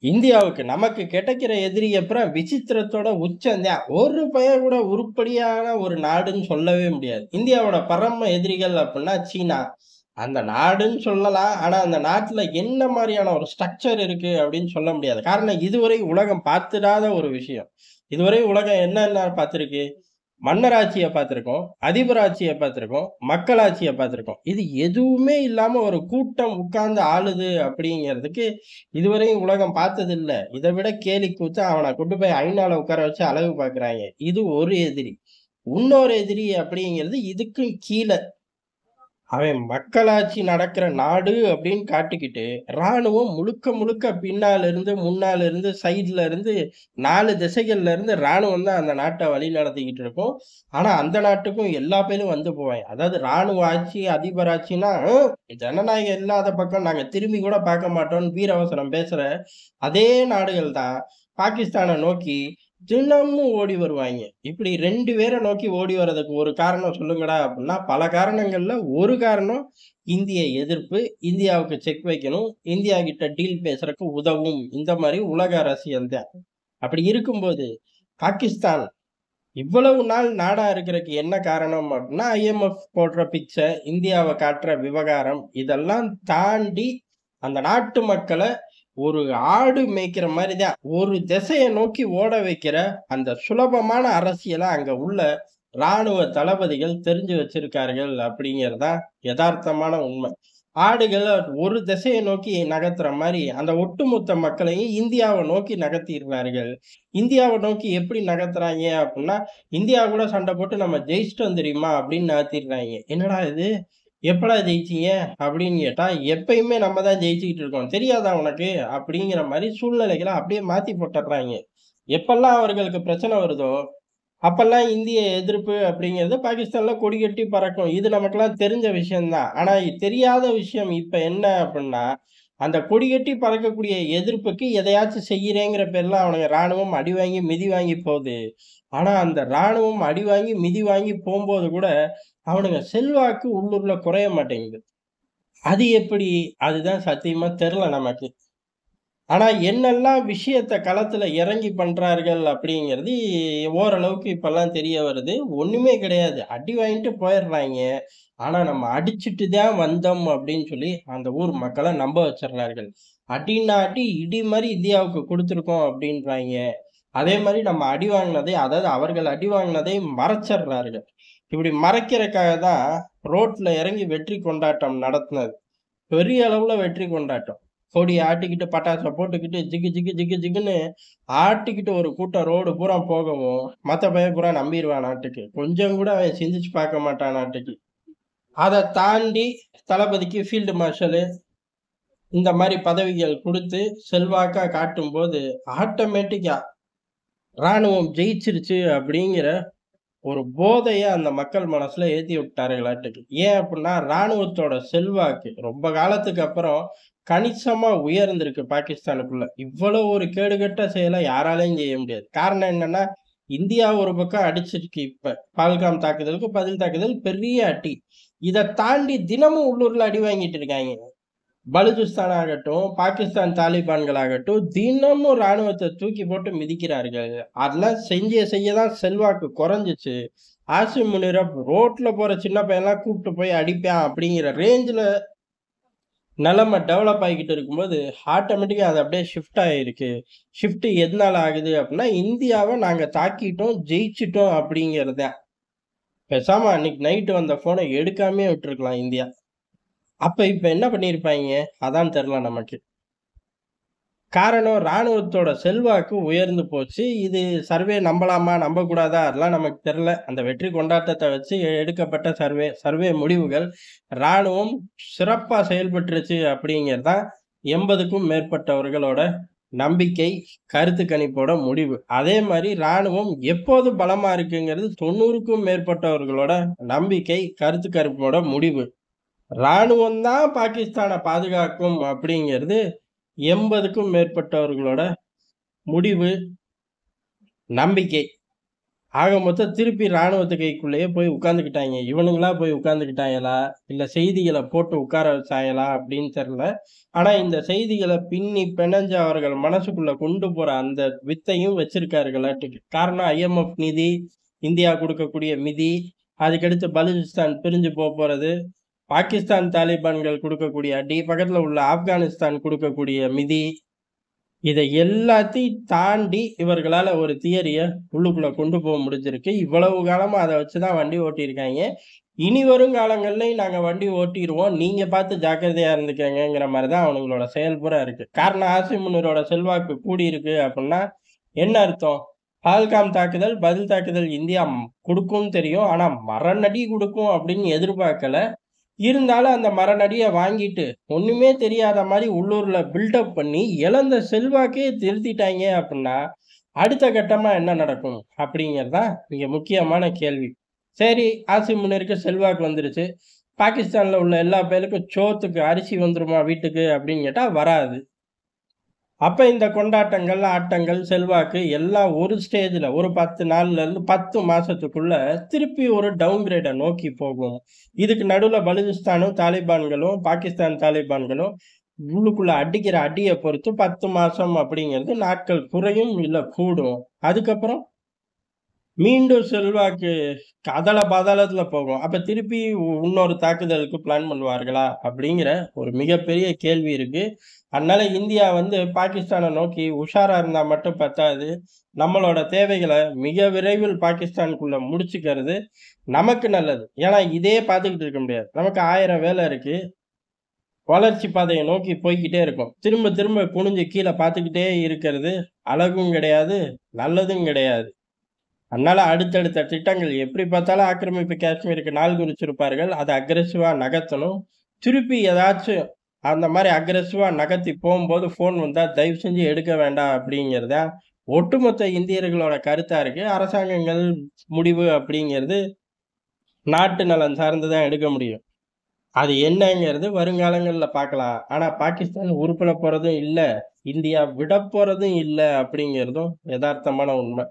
இந்தியாவுக்கு நமக்கு கிடைக்கிற எதிரி அப்புறம் விசித்திரத்தோட உச்சம்தான். ஒரு பையன் கூட உருப்படியான ஒரு நாடுன்னு சொல்லவே முடியாது. இந்தியாவோட பரம எதிரிகள் அப்டின்னா சீனா. அந்த நாடுன்னு சொல்லலாம். ஆனா, அந்த நாட்டுல என்ன மாரியான ஒரு ஸ்ட்ரக்சர் இருக்கு அப்டின்னு சொல்ல முடியாது. காரணம் இதுவரை உலகம் பார்த்திராத ஒரு விஷயம். இதுவரை உலகம் என்னென்ன பார்த்திருக்கு? மன்னராட்சிய பார்த்திருக்கோம், அதிபர் ஆட்சிய பார்த்திருக்கோம், மக்களாட்சிய பார்த்திருக்கோம். இது எதுவுமே இல்லாம ஒரு கூட்டம் உட்கார்ந்து ஆளுது அப்படிங்கிறதுக்கு இதுவரையும் உலகம் பார்த்ததில்ல. இத விட கேலி கூத்தா அவன கொண்டு போய் ஐநால உட்கார வச்சு அழகு பார்க்குறாய்ங்க. இது ஒரு எதிரி. உன்னொரு எதிரி அப்படிங்கிறது இதுக்கும் கீழ. அவன் மக்களாட்சி நடக்கிற நாடு அப்படின்னு காட்டிக்கிட்டு, ராணுவம் முழுக்க முழுக்க பின்னால இருந்து, முன்னால இருந்து, சைடுல இருந்து 4 திசைகள்ல இருந்து ராணுவம் தான் அந்த நாட்ட வழி நடத்திக்கிட்டு இருக்கும். ஆனா, அந்த நாட்டுக்கும் எல்லா பேரும் வந்து போவாய்ங்க. அதாவது ராணுவ ஆட்சி, அதிபர் ஆட்சின்னா, ஜனநாயகம் இல்லாத பக்கம் நாங்க திரும்பி கூட பார்க்க மாட்டோம்ன்னு வீரவசனம் பேசுற அதே நாடுகள் தான் பாகிஸ்தான நோக்கி தினமும் ஓடி வருவாய்ங்க. இப்படி 2 பேர நோக்கி ஓடி வர்றதுக்கு ஒரு காரணம் சொல்லுங்கடா அப்டின்னா, பல காரணங்கள்ல ஒரு காரணம் இந்திய எதிர்ப்பு. இந்தியாவுக்கு செக் வைக்கணும். இந்தியா கிட்ட டீல் பேசுறக்கு உதவும். இந்த மாரி உலக அரசியல் தான். அப்படி இருக்கும்போது, பாகிஸ்தான் இவ்வளவு நாள் நாடா இருக்கறக்கு என்ன காரணம் அப்டின்னா, IMF போடுற பிக்சர், இந்தியாவ காட்டுற விவகாரம் இதெல்லாம் தாண்டி அந்த நாட்டு மக்கள ஒரு ஆடு மேய்க்கிற மாரி தான். ஒரு திசைய நோக்கி ஓட வைக்கிற அந்த சுலபமான அரசியல அங்க உள்ள ராணுவ தளபதிகள் தெரிஞ்சு வச்சிருக்கார்கள் அப்படிங்கிறது தான் எதார்த்தமான உண்மை. ஆடுகள ஒரு திசைய நோக்கி நகர்த்துற மாரி அந்த ஒட்டுமொத்த மக்களையும் இந்தியாவ நோக்கி நகர்த்திருக்கிறார்கள். இந்தியாவ நோக்கி எப்படி நகர்த்துறாய்ங்க அப்டின்னா, இந்தியா கூட சண்ட போட்டு நம்ம ஜெயிச்சுட்டோம் தெரியுமா? அப்படின்னு நகர்த்திடுறாய்ங்க. என்னடா இது? எப்படா ஜெயிச்சீங்க? அப்படின்னு கேட்டா, எப்பயுமே நம்ம தான் ஜெயிச்சுக்கிட்டு இருக்கோம். தெரியாதா உனக்கு? அப்படிங்கிற மாரி சூழ்நிலைகள அப்படியே மாத்தி போட்டுர்றாய்ங்க. எப்பல்லாம் அவர்களுக்கு பிரச்சனை வருதோ, அப்பல்லாம் இந்திய எதிர்ப்பு அப்படிங்கிறது பாகிஸ்தான்ல கொடி கட்டி பறக்கும். இது நமக்கெல்லாம் தெரிஞ்ச விஷயம் தான். ஆனா தெரியாத விஷயம் இப்ப என்ன அப்படின்னா, அந்த கொடி கட்டி பறக்கக்கூடிய எதிர்ப்புக்கு எதையாச்சும் செய்றேங்கிற பேர்ல அவனுங்க ராணுவம் அடி வாங்கி, மிதி வாங்கி போது. ஆனா அந்த ராணுவம் அடி வாங்கி, மிதி வாங்கி போம்போது கூட, அவனுங்க செல்வாக்கு உள்ளூர்ல குறைய மாட்டேங்குது. அது எப்படி? அதுதான் சத்தியமா தெரியல நமக்கு. ஆனா என்னெல்லாம் விஷயத்த களத்துல இறங்கி பண்றார்கள் அப்படிங்கிறது ஓரளவுக்கு இப்பல்லாம் தெரிய வருது. ஒண்ணுமே கிடையாது. அடி வாங்கிட்டு போயிடுறாய்ங்க. ஆனா நம்ம அடிச்சுட்டு தான் வந்தோம் அப்படின்னு சொல்லி அந்த ஊர் மக்கள நம்ப வச்சுடுறார்கள். அடின்னா அடி, இடி மாரி இந்தியாவுக்கு குடுத்துருக்கோம் அப்படின்றாய்ங்க. அதே மாரி நம்ம அடி வாங்கினதை அதாவது அவர்கள் அடி வாங்கினதை மறைச்சர்றார்கள். இப்படி மறைக்கிறதுக்காக தான் ரோட்ல இறங்கி வெற்றி கொண்டாட்டம் நடத்துனது. பெரிய அளவுல வெற்றி கொண்டாட்டம். கொடிய ஆட்டிக்கிட்டு, பட்டாச போட்டுக்கிட்டு, ஜிகு ஜிகு ஜிகு ஜிகுன்னு ஆட்டிக்கிட்டு ஒரு கூட்டம் ரோடு பூரா போகவும், மத்த பையன் பூரா நம்பிருவானாட்டுக்கு. கொஞ்சம் கூட அவன் சிந்திச்சு பார்க்க மாட்டானாட்டுக்கு. அத தாண்டி தளபதிக்கு ஃபீல்டு மார்ஷலு இந்த மாரி பதவிகள் குடுத்து செல்வாக்கா காட்டும்போது, ஆட்டோமேட்டிக்கா ராணுவம் ஜெயிச்சிருச்சு அப்படிங்கிற ஒரு போதைய அந்த மக்கள் மனசுல ஏத்தி விட்டார்களாட்டுக்கு. ஏன் அப்புட்ன்னா, ராணுவத்தோட செல்வாக்கு ரொம்ப காலத்துக்கு அப்புறம் கணிசமா உயர்ந்திருக்கு பாகிஸ்தானுக்குள்ள. இவ்வளவு ஒரு கேடுகெட்ட செயல யாராலயும் செய்ய முடியாது. காரணம் என்னன்னா, இந்தியா ஒரு பக்கம் அடிச்சிருக்கு இப்ப. பஹல்காம் தாக்குதலுக்கு பதில் தாக்குதல் பெரிய அடி. இத தாண்டி தினமும் உள்ளூர்ல அடி வாங்கிட்டு இருக்காய்ங்க. பலுசிஸ்தான் ஆகட்டும், பாகிஸ்தான் தாலிபான்கள் ஆகட்டும், தினமும் ராணுவத்த தூக்கி போட்டு மிதிக்கிறார்கள். அதெல்லாம் செய்ய தான் செல்வாக்கு குறைஞ்சுச்சு. ஆசிம் முனிர ரோட்ல போற சின்ன பையன்லாம் கூப்ட்டு போய் அடிப்பான் அப்படிங்கிற ரேஞ்சுல நிலைமை டெவலப் ஆகிக்கிட்டு இருக்கும்போது, ஆட்டோமேட்டிக்கா அது அப்படியே ஷிஃப்ட் ஆயிருக்கு. ஷிஃப்ட் எதனால ஆகுது அப்படின்னா, இந்தியாவ நாங்க தாக்கிட்டோம், ஜெயிச்சுட்டோம் அப்படிங்கிறது தான். பேசாம அன்னைக்கு நைட் வந்த ஃபோன எடுக்காமயே விட்டுருக்கலாம் இந்தியா. அப்ப இப்ப என்ன பண்ணியிருப்பாய்ங்க? அதான் தெரியல நமக்கு. காரணம் ராணுவத்தோட செல்வாக்கு உயர்ந்து போச்சு. இது சர்வே நம்பலாமா? நம்பக்கூடாதா? அதெல்லாம் நமக்கு தெரியல. அந்த வெற்றி கொண்டாட்டத்த வச்சு எடுக்கப்பட்ட சர்வே முடிவுகள் ராணுவம் சிறப்பா செயல்பட்டுருச்சு அப்படிங்கிறது தான் 80க்கும் மேற்பட்டவர்களோட நம்பிக்கை, கருத்து கணிப்போட முடிவு. அதே மாரி ராணுவம் எப்போது பலமா இருக்குங்கிறது 90க்கும் மேற்பட்டவர்களோட நம்பிக்கை, கருத்து கணிப்போட முடிவு. ராணுவம் தான் பாகிஸ்தான பாதுகாக்கும் அப்படிங்கிறது 80க்கும் மேற்பட்டவர்களோட முடிவு, நம்பிக்கை. ஆக மொத்தம் திருப்பி ராணுவத்து கைக்குள்ளேயே போய் உட்கார்ந்துக்கிட்டாய்ங்க. இவனுங்களா போய் உட்கார்ந்துக்கிட்டாய்ங்களா? இல்ல செய்திகள போட்டு உட்கார வச்சாய்ங்களா? அப்படின்னு தெரியல. ஆனா இந்த செய்திகள பின்னி பிணைஞ்சு அவர்கள் மனசுக்குள்ள கொண்டு போற அந்த வித்தையும் வச்சிருக்கார்களாட்டுக்கு. காரணம் IMF நிதி, இந்தியா குடுக்கக்கூடிய மிதி, அதுக்கடுத்து பலூசிஸ்தான் பிரிஞ்சு போறது, பாகிஸ்தான் தாலிபான்கள் குடுக்கக்கூடிய அடி, பக்கத்துல உள்ள ஆப்கானிஸ்தான் குடுக்கக்கூடிய மிதி, இத எல்லாத்தையும் தாண்டி இவர்களால ஒரு தியரிய உள்ளுக்குள்ள கொண்டு போக முடிஞ்சிருக்கு. இவ்வளவு காலமா அத வச்சு தான் வண்டி ஓட்டியிருக்காய்ங்க. இனி வரும் காலங்கள்லயும் நாங்க வண்டி ஓட்டிருவோம். நீங்க பார்த்து ஜாக்கிரதையா இருந்துக்கங்கங்கிற மாரி தான் அவனுங்களோட செயல்புற இருக்கு. காரணம் ஆசிம் முனீரோட செல்வாக்கு கூடியிருக்கு அப்டின்னா என்ன அர்த்தம்? பஹல்காம் தாக்குதல், பதில் தாக்குதல் இந்தியா குடுக்கும்னு தெரியும். ஆனா மரணஅடி குடுக்கும் அப்படின்னு எதிர்பார்க்கல. இருந்தாலும் அந்த மரநடிய வாங்கிட்டு, ஒண்ணுமே தெரியாத மாரி உள்ளூர்ல பில்டப் பண்ணி, இழந்த செல்வாக்கே திருத்திட்டாய்ங்க அப்டின்னா, அடுத்த கட்டமா என்ன நடக்கும்? அப்படிங்கிறது தான் இங்க முக்கியமான கேள்வி. சரி, ஆசிம் முனீருக்கு செல்வாக்கு வந்துருச்சு. பாகிஸ்தான்ல உள்ள எல்லா பயலுக்கும் சோத்துக்கு அரிசி வந்துருமா வீட்டுக்கு அப்படின்னு கேட்டா வராது. அப்ப இந்த கொண்டாட்டங்கள், ஆட்டங்கள், செல்வாக்கு எல்லாம் ஒரு ஸ்டேஜ்ல ஒரு 10 நாள்ல இருந்து 10 மாசத்துக்குள்ள திருப்பி ஒரு டவுன்கிரேட நோக்கி போகும். இதுக்கு நடுவுல பலூசிஸ்தானும், தாலிபான்களும், பாகிஸ்தான் தாலிபான்களும் உள்ளுக்குள்ள அடிக்கிற அடிய பொறுத்து 10 மாசம் அப்படிங்கிறது நாட்கள் குறையும், இல்ல கூடும். அதுக்கப்புறம் மீண்டும் செல்வாக்கு அதல பாதாளத்துல போகும். அப்ப திருப்பி இன்னொரு தாக்குதலுக்கு பிளான் பண்ணுவார்களா? அப்படிங்கிற ஒரு மிகப்பெரிய கேள்வி இருக்கு. அதனால இந்தியா வந்து பாகிஸ்தான நோக்கி உஷாரா இருந்தா மட்டும் பத்தாது. நம்மளோட தேவைகள மிக விரைவில் பாகிஸ்தானுக்குள்ள முடிச்சுக்கிறது நமக்கு நல்லது. ஏன்னா இதே பார்த்துக்கிட்டு இருக்க முடியாது. நமக்கு 1000 வேலை இருக்கு. வளர்ச்சி பாதைய நோக்கி போய்க்கிட்டே இருக்கோம். திரும்ப திரும்ப குனிஞ்சு கீழ பார்த்துக்கிட்டே இருக்கிறது அழகும் கிடையாது, நல்லதும் கிடையாது. அதனால அடுத்தடுத்த திட்டங்கள் எப்படி பார்த்தாலும் ஆக்கிரமிப்பு காஷ்மீருக்கு நாள் குறிச்சிருப்பார்கள். அத அக்ரெசிவா நகர்த்தணும். திருப்பி ஏதாச்சும் அந்த மாரி அக்ரெசிவா நகர்த்தி போம்போது ஃபோன் வந்தா தயவு செஞ்சு எடுக்க வேண்டாம் அப்படிங்கிறது தான் ஒட்டுமொத்த இந்தியர்களோட கருத்தா இருக்கு. அரசாங்கங்கள் முடிவு அப்படிங்கிறது நாட்டு நலன் சார்ந்து தான் எடுக்க முடியும். அது என்னங்கிறது வருங்காலங்கள்ல பார்க்கலாம். ஆனா பாகிஸ்தான் உருப்பட போறதும் இல்ல, இந்தியா விடப்போறதும் இல்ல அப்படிங்கிறதும் எதார்த்தமான உண்மை.